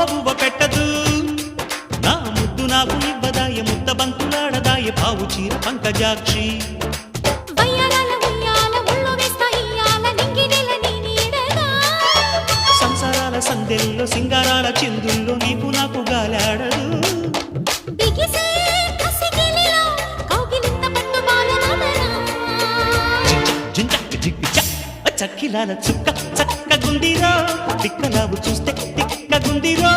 బువ్వ పెట్టదు నా ముద్దు నాకు ఇవ్వదాయ ముద్ద బంతులాడదాయ పావు చీర పంకజాక్షి సంసారాల సందెల్లో సింగారాల చిందుల్లో నీకు నాకు గాలాడదు చక్కిలాల చుక్క చక్కగుందిరో తిక్కలావు చూస్తే తిక్కగుందిరో